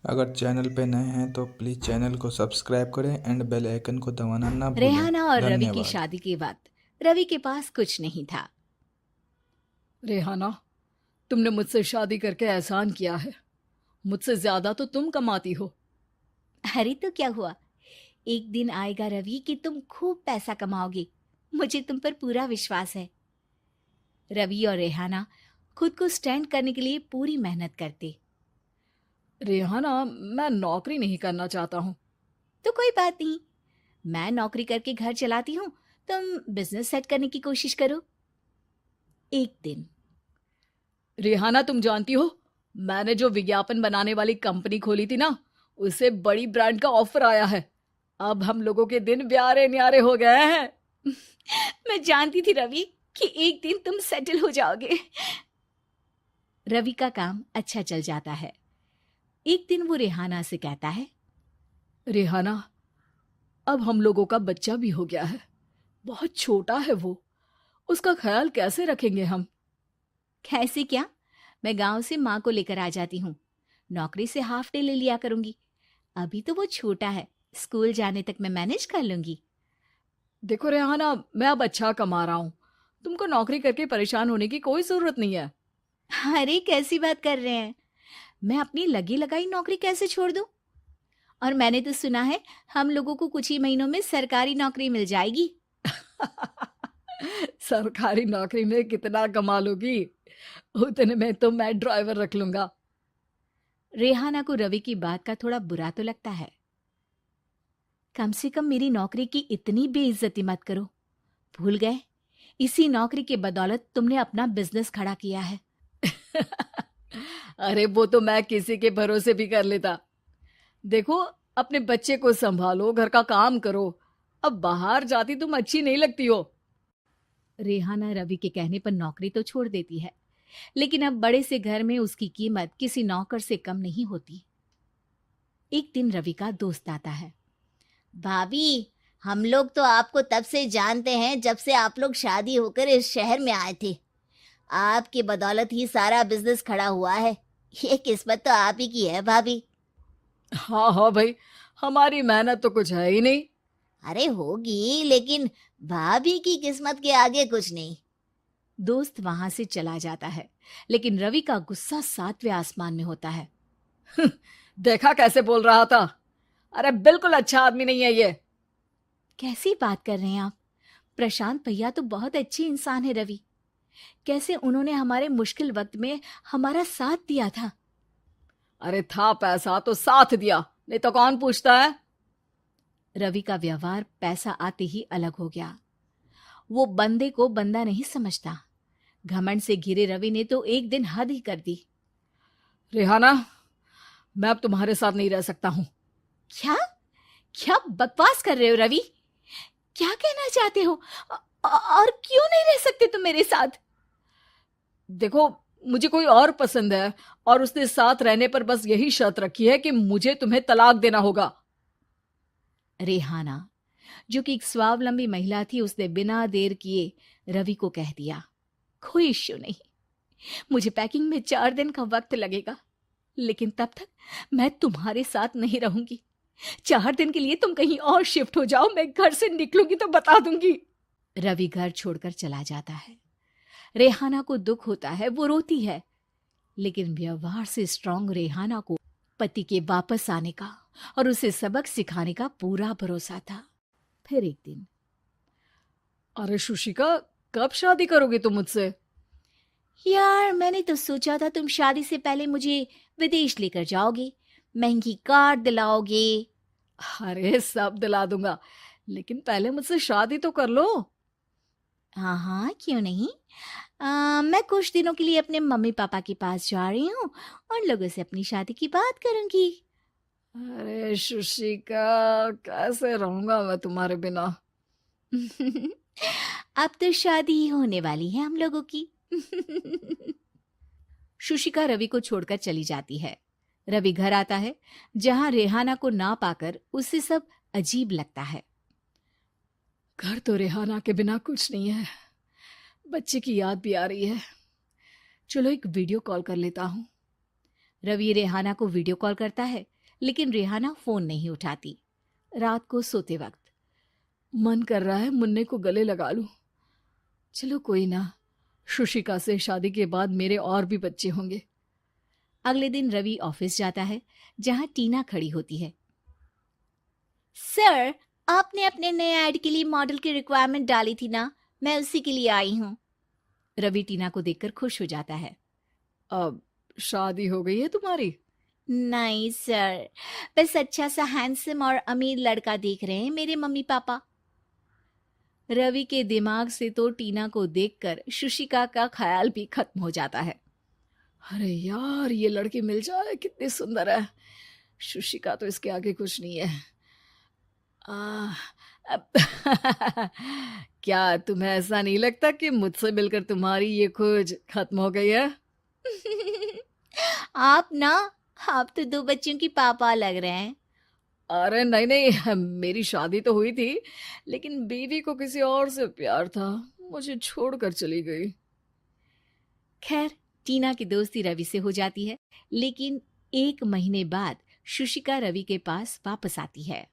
अगर चैनल पे नए हैं तो प्लीज़ चैनल को सब्सक्राइब करें एंड बेल आइकन को दबाना ना भूलें। रेहाना और रवि की धन्यवाद। शादी के बाद रवि के पास कुछ नहीं था। रेहाना, तुमने मुझसे शादी करके एहसान किया है। मुझसे ज्यादा तो तुम कमाती हो। अरे तो क्या हुआ, एक दिन आएगा रवि कि तुम खूब पैसा कमाओगे। मुझे तुम पर पूरा विश्वास है। रवि और रेहाना खुद को स्टैंड करने के लिए पूरी मेहनत करते। रेहाना, मैं नौकरी नहीं करना चाहता हूँ। तो कोई बात नहीं, मैं नौकरी करके घर चलाती हूँ, तुम बिजनेस सेट करने की कोशिश करो। एक दिन रेहाना, तुम जानती हो, मैंने जो विज्ञापन बनाने वाली कंपनी खोली थी ना, उसे बड़ी ब्रांड का ऑफर आया है। अब हम लोगों के दिन ब्यारे न्यारे हो गए हैं। मैं जानती थी रवि कि एक दिन तुम सेटल हो जाओगे। रवि का काम अच्छा चल जाता है। एक दिन वो रेहाना से कहता है, रेहाना, अब हम लोगों का बच्चा भी हो गया है। बहुत छोटा है वो। उसका ख्याल कैसे रखेंगे हम? कैसे क्या, मैं गांव से माँ को लेकर आ जाती हूँ। नौकरी से हाफ डे ले लिया करूंगी। अभी तो वो छोटा है, स्कूल जाने तक मैं मैनेज कर लूंगी। देखो रेहाना, मैं अब अच्छा कमा रहा हूँ। तुमको नौकरी करके परेशान होने की कोई जरूरत नहीं है। अरे कैसी बात कर रहे हैं, मैं अपनी लगी लगाई नौकरी कैसे छोड़ दूं? और मैंने तो सुना है हम लोगों को कुछ ही महीनों में सरकारी नौकरी मिल जाएगी। सरकारी नौकरी में कितना कमा लोगी? उतने में तो मैं ड्राइवर रख लूंगा। रेहाना को रवि की बात का थोड़ा बुरा तो लगता है। कम से कम मेरी नौकरी की इतनी बेइज्जती मत करो। भूल गए, इसी नौकरी के बदौलत तुमने अपना बिजनेस खड़ा किया है। अरे वो तो मैं किसी के भरोसे भी कर लेता। देखो, अपने बच्चे को संभालो, घर का काम करो। अब बाहर जाती तुम अच्छी नहीं लगती हो। रेहाना रवि के कहने पर नौकरी तो छोड़ देती है, लेकिन अब बड़े से घर में उसकी कीमत किसी नौकर से कम नहीं होती। एक दिन रवि का दोस्त आता है। भाभी, हम लोग तो आपको तब से जानते हैं जब से आप लोग शादी होकर इस शहर में आए थे। आपकी बदौलत ही सारा बिजनेस खड़ा हुआ है। ये किस्मत तो आप ही की है भाभी। हाँ हाँ भाई, हमारी मेहनत तो कुछ है ही नहीं। अरे होगी, लेकिन भाभी की किस्मत के आगे कुछ नहीं। दोस्त वहां से चला जाता है, लेकिन रवि का गुस्सा सातवें आसमान में होता है। देखा कैसे बोल रहा था? अरे बिल्कुल अच्छा आदमी नहीं है ये। कैसी बात कर रहे हैं आप? प्रशांत भैया तो बहुत अच्छे इंसान है रवि। कैसे उन्होंने हमारे मुश्किल वक्त में हमारा साथ दिया था। अरे था पैसा तो साथ दिया, नहीं तो कौन पूछता है? रवि का व्यवहार पैसा आते ही अलग हो गया। वो बंदे को बंदा नहीं समझता। घमंड से घिरे रवि ने तो एक दिन हद ही कर दी। रेहाना, मैं अब तुम्हारे साथ नहीं रह सकता हूँ। क्या क्या बकवास कर रहे हो रवि? क्या कहना चाहते हो? और क्यों नहीं रह सकते तुम मेरे साथ? देखो, मुझे कोई और पसंद है, और उसने साथ रहने पर बस यही शर्त रखी है कि मुझे तुम्हें तलाक देना होगा। रेहाना, जो कि एक स्वावलंबी महिला थी, उसने बिना देर किए रवि को कह दिया, कोई इश्यू नहीं, मुझे पैकिंग में 4 दिन का वक्त लगेगा, लेकिन तब तक मैं तुम्हारे साथ नहीं रहूंगी। 4 दिन के लिए तुम कहीं और शिफ्ट हो जाओ, मैं घर से निकलूंगी तो बता दूंगी। रवि घर छोड़कर चला जाता है। रेहाना को दुख होता है, वो रोती है, लेकिन व्यवहार से स्ट्रांग रेहाना को पति के वापस आने का और उसे सबक सिखाने का पूरा भरोसा था। फिर एक दिन, अरे शुशिका, कब शादी करोगी तुम मुझसे? यार मैंने तो सोचा था तुम शादी से पहले मुझे विदेश लेकर जाओगे, महंगी कार दिलाओगे। अरे सब दिला दूंगा, लेकिन पहले मुझसे शादी तो कर लो। हाँ हाँ, क्यों नहीं। मैं कुछ दिनों के लिए अपने मम्मी पापा के पास जा रही हूँ और लोगों से अपनी शादी की बात करूंगी। अरे शुशिका, कैसे रहूंगा मैं तुम्हारे बिना? अब तो शादी ही होने वाली है हम लोगों की। शुशिका रवि को छोड़कर चली जाती है। रवि घर आता है, जहां रेहाना को ना पाकर उसे सब अजीब लगता है। घर तो रेहाना के बिना कुछ नहीं है। बच्चे की याद भी आ रही है। चलो एक वीडियो कॉल कर लेता हूँ। रवि रेहाना को वीडियो कॉल करता है, लेकिन रेहाना फोन नहीं उठाती। रात को सोते वक्त मन कर रहा है मुन्ने को गले लगा लूं। चलो कोई ना, शुशिका से शादी के बाद मेरे और भी बच्चे होंगे। अगले दिन रवि ऑफिस जाता है, जहां टीना खड़ी होती है। सर, आपने अपने नए ऐड के लिए मॉडल की रिक्वायरमेंट डाली थी ना, मैं उसी के लिए आई हूँ। रवि टीना को देखकर खुश हो जाता है। अब शादी हो गई है तुम्हारी? नहीं सर, बस अच्छा सा हैंडसम और अमीर लड़का देख रहे हैं मेरे मम्मी पापा। रवि के दिमाग से तो टीना को देखकर शुशिका का ख्याल भी खत्म हो जाता है। अरे यार, ये लड़की मिल जाए कितनी सुंदर है। शुशिका तो इसके आगे कुछ नहीं है। अब क्या तुम्हें ऐसा नहीं लगता कि मुझसे मिलकर तुम्हारी ये खोज खत्म हो गई है? आप तो 2 बच्चों की पापा लग रहे हैं। अरे नहीं नहीं, मेरी शादी तो हुई थी, लेकिन बीवी को किसी और से प्यार था, मुझे छोड़कर चली गई। खैर, टीना की दोस्ती रवि से हो जाती है, लेकिन 1 महीने बाद शुशिका रवि के पास वापस आती है।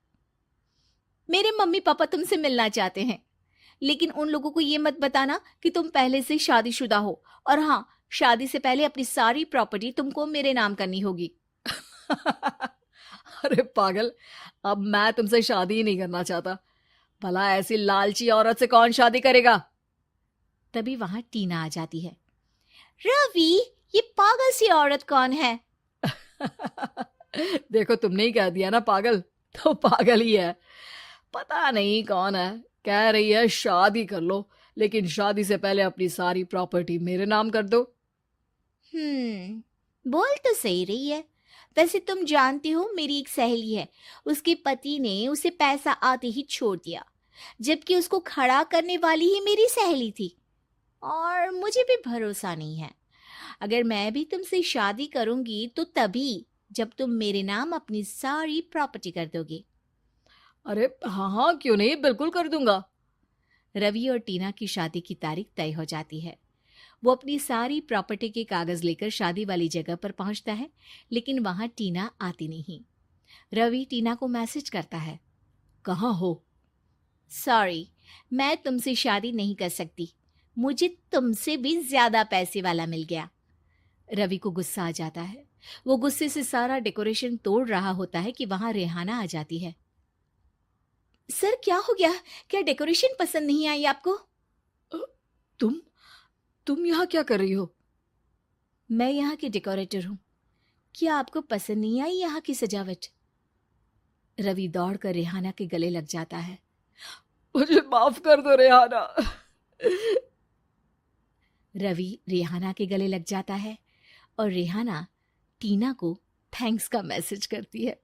मेरे मम्मी पापा तुमसे मिलना चाहते हैं, लेकिन उन लोगों को ये मत बताना कि तुम पहले से शादीशुदा हो, और हाँ, शादी से पहले अपनी सारी प्रॉपर्टी तुमको मेरे नाम करनी होगी। अरे पागल, अब मैं तुमसे शादी ही नहीं करना चाहता। भला ऐसी लालची औरत से कौन शादी करेगा? तभी वहां टीना आ जाती है। रवि, ये पागल सी औरत कौन है? देखो, तुमने ही कह दिया ना पागल, तो पागल ही है। पता नहीं कौन है, कह रही है शादी कर लो, लेकिन शादी से पहले अपनी सारी प्रॉपर्टी मेरे नाम कर दो। बोल तो सही रही है। वैसे तुम जानती हो, मेरी एक सहेली है, उसके पति ने उसे पैसा आते ही छोड़ दिया, जबकि उसको खड़ा करने वाली ही मेरी सहेली थी। और मुझे भी भरोसा नहीं है। अगर मैं भी तुमसे शादी करूंगी तो तभी जब तुम मेरे नाम अपनी सारी प्रॉपर्टी कर दोगे। अरे हाँ हाँ, क्यों नहीं, बिल्कुल कर दूंगा। रवि और टीना की शादी की तारीख तय हो जाती है। वो अपनी सारी प्रॉपर्टी के कागज लेकर शादी वाली जगह पर पहुंचता है, लेकिन वहां टीना आती नहीं। रवि टीना को मैसेज करता है। कहाँ हो? सॉरी, मैं तुमसे शादी नहीं कर सकती, मुझे तुमसे भी ज्यादा पैसे वाला मिल गया। रवि को गुस्सा आ जाता है। वो गुस्से से सारा डेकोरेशन तोड़ रहा होता है कि वहां रेहाना आ जाती है। सर, क्या हो गया? क्या डेकोरेशन पसंद नहीं आई आपको? तुम यहाँ क्या कर रही हो? मैं यहाँ की डेकोरेटर हूँ। क्या आपको पसंद नहीं आई यहाँ की सजावट? रवि दौड़कर रेहाना के गले लग जाता है। मुझे माफ कर दो रेहाना। रवि रेहाना के गले लग जाता है और रेहाना टीना को थैंक्स का मैसेज करती है।